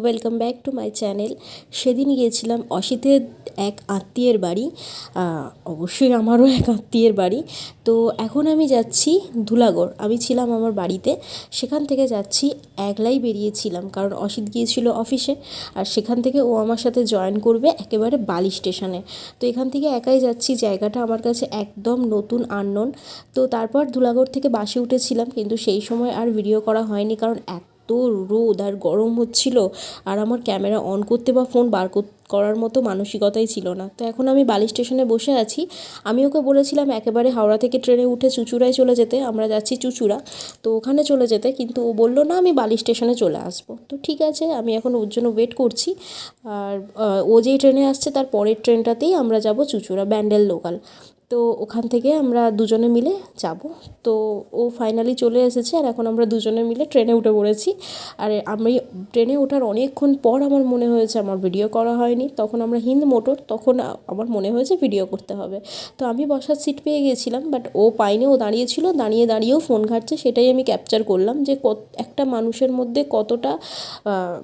Welcome back to my channel. সেদিন গিয়েছিলাম অসিতের এক আত্মীয়ের বাড়ি, অবশ্যই আমারও এক আত্মীয়ের বাড়ি। তো এখন আমি যাচ্ছি ধুলাগড়। আমি ছিলাম আমার বাড়িতে, সেখান থেকে যাচ্ছি, একলাই বেরিয়েছিলাম কারণ অসিত গিয়েছিল অফিসে, আর সেখান থেকে ও আমার সাথে জয়েন করবে একেবারে বালি স্টেশনে। তো এখান থেকে একাই যাচ্ছি, জায়গাটা আমার কাছে একদম নতুন আননোন। তো তারপর ধুলাগড় থেকে বাসে উঠেছিলাম, কিন্তু সেই সময় আর ভিডিও করা হয়নি কারণ এত রোদ আর গরম হচ্ছিল, আর আমার ক্যামেরা অন করতে বা ফোন বার করার মতো মানসিকতাই ছিল না। তো এখন আমি বালি স্টেশনে বসে আছি। আমি ওকে বলেছিলাম একেবারে হাওড়া থেকে ট্রেনে উঠে চুঁচুড়ায় চলে যেতে, আমরা যাচ্ছি চুঁচুড়া, তো ওখানে চলে যেতে, কিন্তু ও বললো না আমি বালি স্টেশনে চলে আসবো। তো ঠিক আছে, আমি এখন ওর জন্য ওয়েট করছি। আর ও যেই ট্রেনে আসছে তার পরের ট্রেনটাতেই আমরা যাব চুঁচুড়া, ব্যান্ডেল লোকাল। তো ওখান থেকে আমরা দুজনে মিলে যাব। তো ও ফাইনালি চলে এসেছে, আর এখন আমরা দুজনে মিলে ট্রেনে উঠে পড়েছি। আর আমি ট্রেনে ওঠার অনেকক্ষণ পর আমার মনে হয়েছে আমার ভিডিও করা হয়নি, তখন আমরা হিন্দ মোটর, তখন আমার মনে হয়েছে ভিডিও করতে হবে। তো আমি বসার সিট পেয়ে গেছিলাম, বাট ও পাইনি, ও দাঁড়িয়েছিল, দাঁড়িয়েও ফোন ঘাঁটছে, সেটাই আমি ক্যাপচার করলাম যে একটা মানুষের মধ্যে কতটা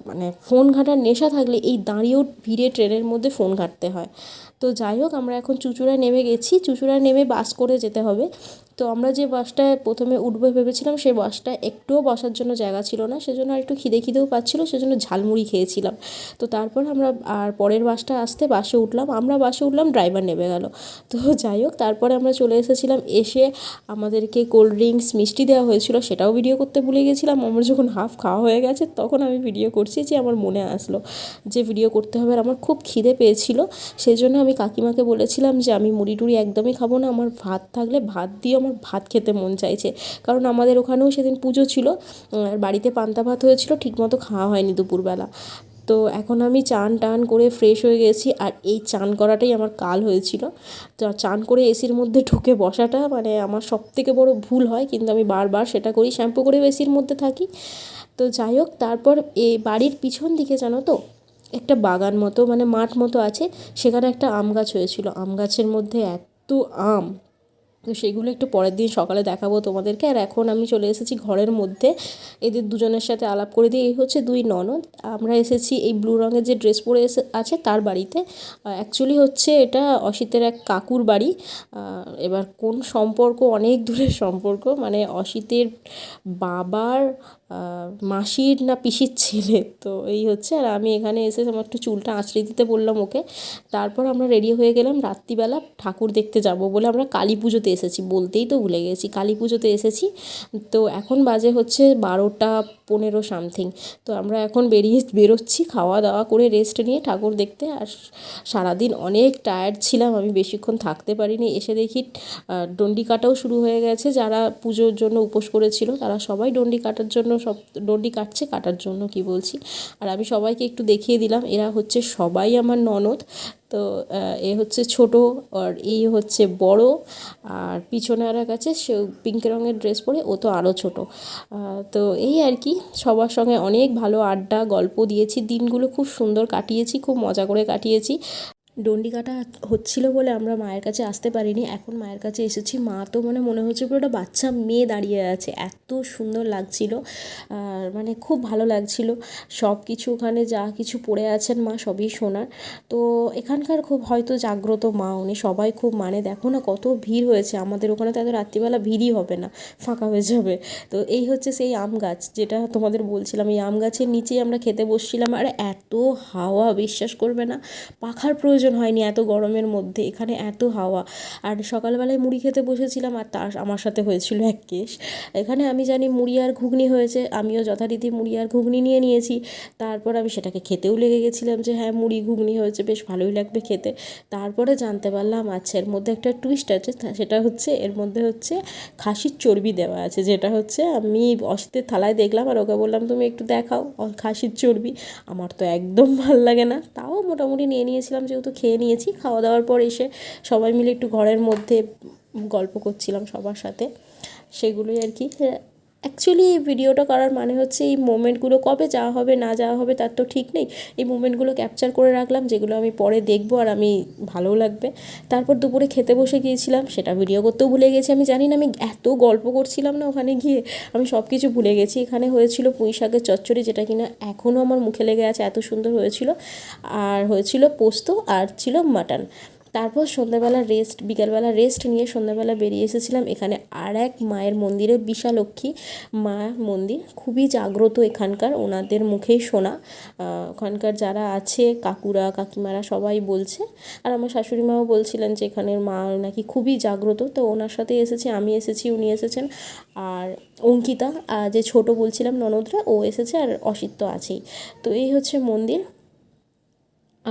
মানে ফোন ঘাঁটার নেশা থাকলে এই দাঁড়িয়েও ভিড়ে ট্রেনের মধ্যে ফোন ঘাঁটতে হয়। তো যাই হোক, আমরা এখন চুঁচুড়ায় নেমে গেছি, চুঁচুড়ায় নেমে বাস করে যেতে হবে। তো আমরা যে বাসটায় প্রথমে উঠবো ভেবেছিলাম, সেই বাসটায় একটুও বসার জন্য জায়গা ছিল না, সেজন্য আর একটু খিদেও পাচ্ছিলো, সেজন্য ঝালমুড়ি খেয়েছিলাম। তো তারপর আমরা আর পরের বাসটা আসতে বাসে উঠলাম, আমরা বাসে উঠলাম, ড্রাইভার নেমে গেল। তো যাই হোক, তারপরে আমরা চলে এসেছিলাম, এসে আমাদেরকে কোল্ড ড্রিঙ্কস মিষ্টি দেওয়া হয়েছিল, সেটাও ভিডিও করতে ভুলে গেছিলাম। আমার যখন হাফ খাওয়া হয়ে গেছে তখন আমি ভিডিও করছি, যে আমার মনে আসলো যে ভিডিও করতে হবে, আর আমার খুব খিদে পেয়েছিল। সেই জন্য আমি কাকিমাকে বলেছিলাম যে আমি মুড়ি টুড়ি একদমই খাবো না, আমার ভাত থাকলে ভাত দিয়ে আমার ভাত খেতে মন চাইছে, কারণ আমাদের ওখানেও সেদিন পুজো ছিল, আর বাড়িতে পান্তা ভাত হয়েছিল, ঠিকমতো খাওয়া হয়নি দুপুরবেলা। তো এখন আমি চান টান করে ফ্রেশ হয়ে গেছি, আর এই চান করাটাই আমার কাল হয়েছিল। তো চান করে এসির মধ্যে ঢুকে বসাটা মানে আমার সবথেকে বড় ভুল হয়, কিন্তু আমি বারবার সেটা করি, শ্যাম্পু করেও এসির মধ্যে থাকি। তো যাই হোক, তারপর এই বাড়ির পিছন দিকে জানো তো একটা বাগান মতো মানে মাঠ মতো আছে, সেখানে একটা আম গাছ হয়েছিল, আম গাছের মধ্যে এত আম, তো সেগুলো একটু পরের দিন সকালে দেখাবো তোমাদেরকে। আর এখন আমি চলে এসেছি ঘরের মধ্যে, এদের দুজনের সাথে আলাপ করে দিয়ে, এই হচ্ছে দুই ননদ। আমরা এসেছি এই ব্লু রঙের যে ড্রেস পরে আছে তার বাড়িতে। অ্যাকচুয়ালি হচ্ছে এটা অসিতের এক কাকুর বাড়ি। এবার কোন সম্পর্ক, অনেক দূরের সম্পর্ক, মানে অসিতের বাবার মাসির না পিসির ছেলে। তো এই হচ্ছে, আর আমি এখানে এসে আমার একটু চুলটা আঁচড়ে দিতে বললাম ওকে। তারপর আমরা রেডি হয়ে গেলাম, রাত্রিবেলা ঠাকুর দেখতে যাব বলে আমরা কালী পুজোতে এসেছি, বলতেই তো ভুলে গেছি, কালী পুজোতে এসেছি। তো এখন বাজে হচ্ছে 12টা 15 সামথিং। তো আমরা এখন বেরোচ্ছি খাওয়া দাওয়া করে রেস্ট নিয়ে ঠাকুর দেখতে। আর সারাদিন অনেক টায়ার্ড ছিলাম, আমি বেশিক্ষণ থাকতে পারিনি। এসে দেখি ডন্ডি কাটাও শুরু হয়ে গেছে, যারা পুজোর জন্য উপোস করেছিল তারা সবাই ডন্ডি কাটার জন্য, সব ডন্ডি কাটার জন্য কি বলছি। আর আমি সবাইকে একটু দেখিয়ে দিলাম, এরা হচ্ছে সবাই আমার ননদ। তো এ হচ্ছে ছোট, আর এই হচ্ছে বড়, আর পিছনে আর এক আছে, সে পিঙ্ক রঙের ড্রেস পরে, ও তো আরও ছোট। তো এই আর কি, সবার সঙ্গে অনেক ভালো আড্ডা গল্প দিয়েছি, দিনগুলো খুব সুন্দর কাটিয়েছি, খুব মজা করে কাটিয়েছি। ডন্ডি কাটা হচ্ছিলো বলে আমরা মায়ের কাছে আসতে পারিনি, এখন মায়ের কাছে এসেছি। মা তো মনে হচ্ছে পুরো একটা বাচ্চা মেয়ে দাঁড়িয়ে আছে, এত সুন্দর লাগছিল, আর মানে খুব ভালো লাগছিল। সব কিছু ওখানে যা কিছু পড়ে আছেন মা সবই সোনার। তো এখানকার খুব হয়তো জাগ্রত মা উনি, সবাই খুব মানে, দেখো না কত ভিড় হয়েছে, আমাদের ওখানে তো এত রাত্রিবেলা ভিড়ই হবে না, ফাঁকা হয়ে যাবে। তো এই হচ্ছে সেই আম গাছ যেটা তোমাদের বলছিলাম, এই আম গাছের নিচেই আমরা খেতে বসছিলাম, আর এত হাওয়া, বিশ্বাস করবে না, পাখার প্রয়োজন হয়নি এত গরমের মধ্যে, এখানে এত হাওয়া। আর সকালবেলায় মুড়ি খেতে বসেছিলাম, আর তার আমার সাথে হয়েছিল এক কেস। এখানে আমি জানি মুড়ি আর ঘুগনি হয়েছে, আমিও যথারীতি মুড়ি আর ঘুগনি নিয়ে নিয়েছি। তারপর আমি সেটাকে খেতেও লেগে গেছিলাম যে হ্যাঁ মুড়ি ঘুগনি হয়েছে, বেশ ভালোই লাগবে খেতে। তারপরে জানতে পারলাম আচ্ছা এর মধ্যে একটা টুইস্ট আছে, সেটা হচ্ছে এর মধ্যে হচ্ছে খাসির চর্বি দেওয়া আছে, যেটা হচ্ছে আমি অসিতের থালায় দেখলাম, আর ওকে বললাম তুমি একটু দেখাও খাসির চর্বি। আমার তো একদম ভাল লাগে না, তাও মোটামুটি নিয়ে নিয়েছিলাম, যেহেতু খেয়ে নিয়েছি। খাওয়া দাওয়ার পর এসে সবাই মিলে একটু ঘরের মধ্যে গল্প করছিলাম সবার সাথে, সেগুলোই আর কি। অ্যাকচুয়ালি এই ভিডিওটা করার মানে হচ্ছে এই মোমেন্টগুলো কবে যাওয়া হবে না যাওয়া হবে তার তো ঠিক নেই, এই মোমেন্টগুলো ক্যাপচার করে রাখলাম যেগুলো আমি পরে দেখবো আর আমি ভালোও লাগবে। তারপর দুপুরে খেতে বসে গিয়েছিলাম, সেটা ভিডিও করতেও ভুলে গেছি। আমি জানি না আমি এত গল্প করছিলাম না ওখানে গিয়ে, আমি সব কিছু ভুলে গেছি। এখানে হয়েছিল পুঁই শাকের চচ্চড়ি, যেটা কিনা এখনও আমার মুখে লেগে আছে, এত সুন্দর হয়েছিল। আর হয়েছিল পোস্ত, আর ছিল মাটন। তারপর সন্ধ্যাবেলা রেস্ট, বিকালবেলা রেস্ট নিয়ে সন্ধ্যাবেলা বেরিয়ে এসেছিলাম এখানে আর এক মায়ের মন্দিরে, বিশালক্ষী মা মন্দির, খুবই জাগ্রত এখানকার, ওনাদের মুখেই শোনা। ওখানকার যারা আছে কাকুরা কাকিমারা সবাই বলছে, আর আমার শাশুড়ি মাও বলছিলেন যে এখানের মা নাকি খুবই জাগ্রত। তো ওনার সাথে এসেছি, আমি এসেছি, উনি এসেছেন, আর অঙ্কিতা যে ছোট বলছিলাম ননদরা, ও এসেছে, আর অসিত তো আছেই। তো এই হচ্ছে মন্দির।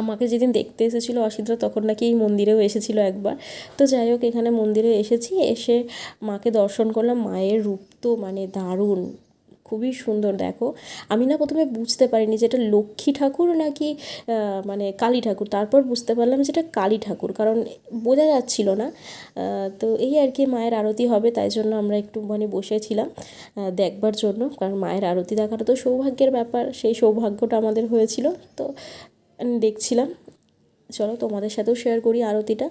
আমাকে যেদিন দেখতে এসেছিলো অসিতরা, তখন নাকি এই মন্দিরেও এসেছিলো একবার। তো যাই হোক, এখানে মন্দিরে এসেছি, এসে মাকে দর্শন করলাম। মায়ের রূপ তো মানে দারুণ, খুবই সুন্দর। দেখো, আমি না প্রথমে বুঝতে পারিনি যে এটা লক্ষ্মী ঠাকুর নাকি মানে কালী ঠাকুর, তারপর বুঝতে পারলাম যে এটা কালী ঠাকুর, কারণ বোঝা যাচ্ছিল না। তো এই আর কি, মায়ের আরতি হবে, তাই জন্য আমরা একটু মানে বসেছিলাম দেখবার জন্য, কারণ মায়ের আরতি দেখাটা তো সৌভাগ্যের ব্যাপার, সেই সৌভাগ্যটা আমাদের হয়েছিল। তো দেখছিলাম, চলো তোমাদের সাথেও শেয়ার করি আরতিটা।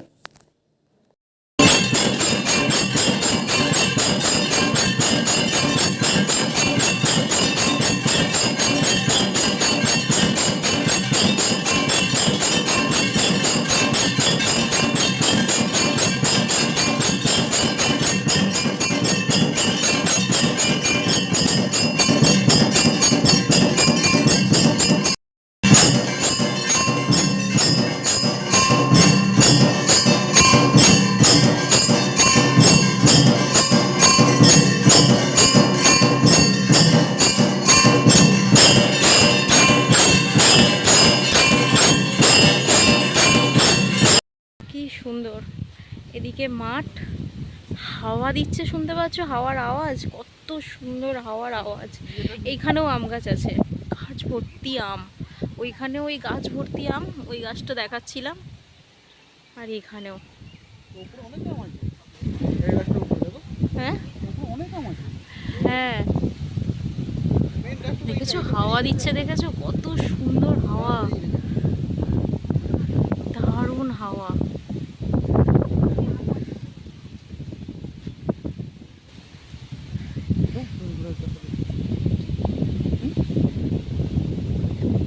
কি সুন্দর এদিকে মাঠ, হাওয়া দিচ্ছে, শুনতে পাচ্ছ হাওয়ার আওয়াজ, কত সুন্দর হাওয়ার আওয়াজ। এইখানেও আম গাছ আছে, গাছ ভর্তি আম, ওইখানে ওই গাছ ভর্তি আম, ওই গাছটা দেখাচ্ছিলাম, আর এখানেও। হ্যাঁ হ্যাঁ, দেখেছো হাওয়া দিচ্ছে, দেখেছো কত সুন্দর হাওয়া, দারুণ হাওয়া।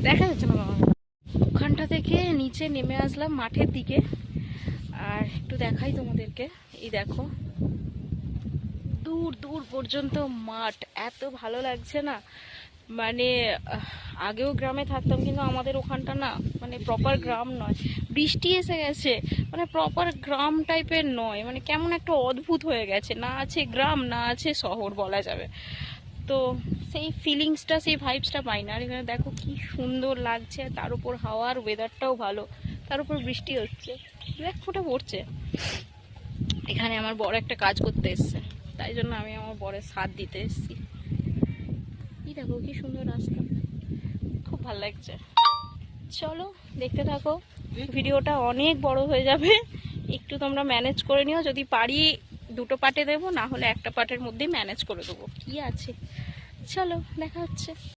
দেখা যাচ্ছে না বাবা। ওখানটা থেকে নিচে নেমে আসলাম মাঠের দিকে, আর একটু দেখাই তোমাদেরকে। এই দেখো, দূর দূর পর্যন্ত মাঠ, এত ভালো লাগছে না। মানে আগেও গ্রামে থাকতাম, কিন্তু আমাদের ওখানটা না মানে প্রপার গ্রাম নয়, বৃষ্টি এসে গেছে, মানে প্রপার গ্রাম টাইপের নয়, মানে কেমন একটা অদ্ভুত হয়ে গেছে, না আছে গ্রাম না আছে শহর বলা যাবে। তো সেই ফিলিংসটা, সেই ভাইবসটা পাই না। আর এখানে দেখো কি সুন্দর লাগছে, তার উপর হাওয়ার ওয়েদারটাও ভালো, তার উপর বৃষ্টি হচ্ছে, এক ফোঁটা পড়ছে। এখানে আমার বড় একটা কাজ করতে এসছে, তাই জন্য আমি আমার বরের সাথ দিতে এসেছি। এই দেখো কি সুন্দর রাস্তা, খুব ভালো লাগছে। চলো দেখতে থাকো, ভিডিওটা অনেক বড় হয়ে যাবে, একটু তোমরা ম্যানেজ করে নিও। যদি পারি দুটো পার্টে দেবো, না হলে একটা পার্টের মধ্যেই ম্যানেজ করে দেবো, কি আছে। চলো দেখা হচ্ছে।